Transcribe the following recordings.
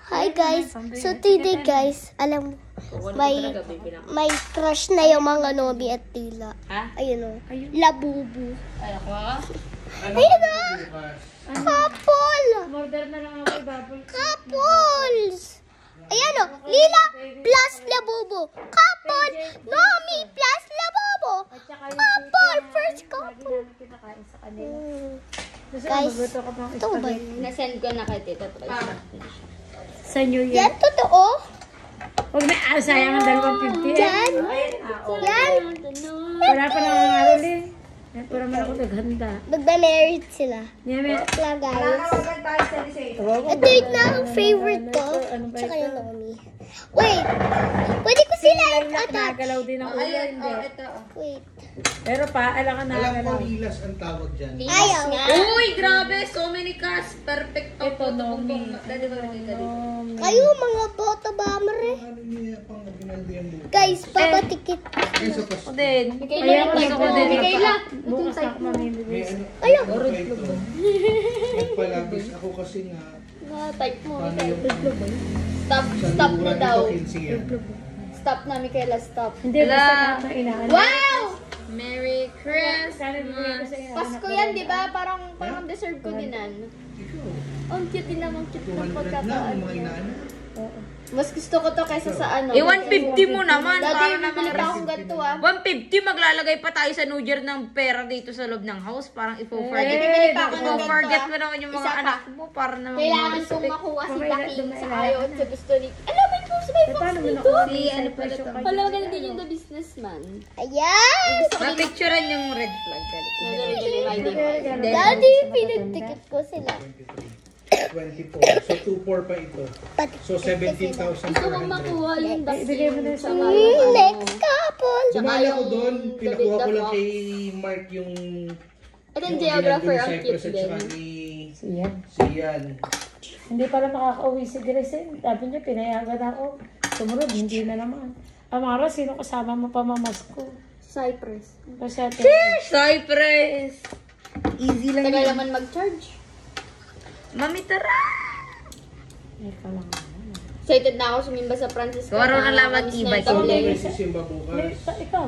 Hi guys. So today guys, alam mo, may crush na yung mga Nomi at Tila. Ha? Ayun o. Labubu. Ay, ako. Ayun o. Couple. Order na lang ako, bubble. Couples. Ayan o. Lila plus Labubu. Couple. Nomi plus Labubu. Couple. First couple. Kinakain sa kanila. Guys, ito ba yun? Nasend ko na kay Tita Troy. Sa New Year. Yan totoo? Huwag na, sayang ang 250. Yan. Yan. Wala pa naman aral eh. Pero naman ako naghanda. Magba-married sila. Yeme. Wala guys. Ito yung na ang favorite ko. Tsaka yung Nomi. Wait. Pwede ko sila i-attach. Nagalaw din ang ulo, hindi. Wait. Pero pa, alam ka Alam ko nagalaw. lilas ang tawag dyan. Ayaw nga. Uy, grabe! So many cats! Perfect to. Ito, Nomi. Dali ba dito? Kayo mga boto bomber eh. Ano niya pang binaldi ang buka? Guys, papatikit. Ay, sa pas. Ako din. Kaya ko din. Kayla. Bukas ako mamimili. May ano? Ayaw. Ano pa ito? Nagpalabis ako kasi nga. Type mo. Paano yung Stop. sa Stop na luran daw. ito, 15 yan. Stop na, Michaela. Stop. Hindi, basta na inaan. Wow! Merry Christmas! Sana bibigyan ko sa inaan. Pasko yan, di ba? Parang deserve ko din yan. Ikaw. Ang cute din naman. Cute ng 200 na pagkakaan ang mga niya. inaano. Mas gusto ko to kaysa sa ano. 150 mo naman. Dati, Para naman bibili pa akong ganito ah. 150, maglalagay pa tayo sa New Year ng pera dito sa loob ng house. Parang Bibili ifo-forget. pa ako ng ganito Ifo-forget mo ah. naman yung mga Isa pa. anak mo. Para naman Kailangan kong makuha si Taki sa ayaw at sa gusto ni... Alam mo yung sa may box Paano mo dito? nakuha Si yung ano pala presyo to? kayo? Alam mo ganun din yung the businessman. Ayan. Mapicturean yung red flag. Daddy, pinagtikit ko sila. 24. So, 24 pa ito. So, Patikit ko sila. 17,400. Gusto kong makuha yung vaccine. Ibigay mo na sa Next couple. Sumala ko doon, yung pinakuha ko David lang the kay Mark yung At yung geographer ang Cyprus cute at din. saka ni Siyan. Sian. Hindi pala makakauwi si Grace eh. Sabi niya, pinayagan ako. Sumunod, hindi na naman. Amara, sino kasama mo pa mamasko? Cyprus. Kasi ate, Cypress! Easy lang Tagal yun. naman mag-charge. Mami, tara! may kalang. Excited na ako sumimba sa Francisco. Gawaro na lang mag-e-bike. Ako Tayo. kay si Simba bukas. Ikaw?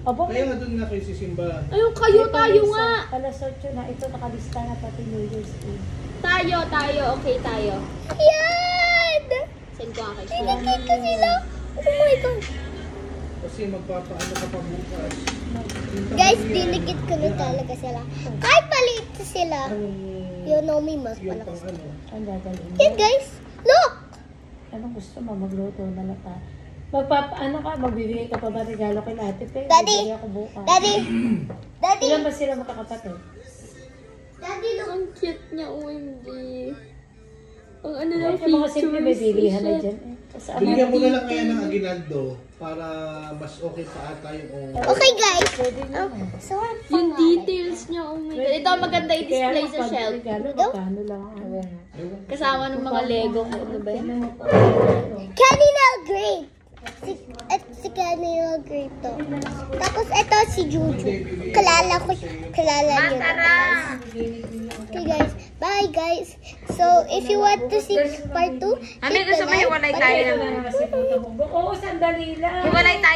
Aba, Kaya nga doon na kay si Simba. Ayun, kayo, tayo nga. Alas 8 na. Ito nakalista na pati New Year's Eve. Tayo. Okay, tayo. Yan. Send ko nga kay Pinagtikit ko sila. Oh my God. Kasi magpapaano ka pa bukas. Guys, dinikit ko na talaga sila. Kahit maliit na sila. Yung Nomi mas Yung malakas. pang ano. Ang dadalhin. Yan guys. Look. Anong gusto mo? Magluto na lang ta. Ano ka? Magbibigay ka pa ba regalo kay Ate Pe? Daddy. Bibigay ako bukas. Daddy. Daddy. Ilan ba sila magkakapatid? Daddy, look. Ang cute niya, OMG. Ang ano lang Yung mga simple may bilihan na dyan eh. Kasama Bigyan mo na lang kaya ng Aguinaldo para mas okay pa ata yung Okay guys. pwede na. So, Yung details niya, oh my God. Ito ang maganda Kaya i-display sa pag shelf. regalo, magkano lang ang Kasama ng mga Lego. Ano ba yun? Caninal grape. Si Caninal grape to. Tapos ito si Juju. Kalala niyo. Tara! Okay guys. Bye guys. So, if you want to see part 2, Mami, gusto mo hiwalay tayo ng... Oo, sandali lang. Hiwalay tayo.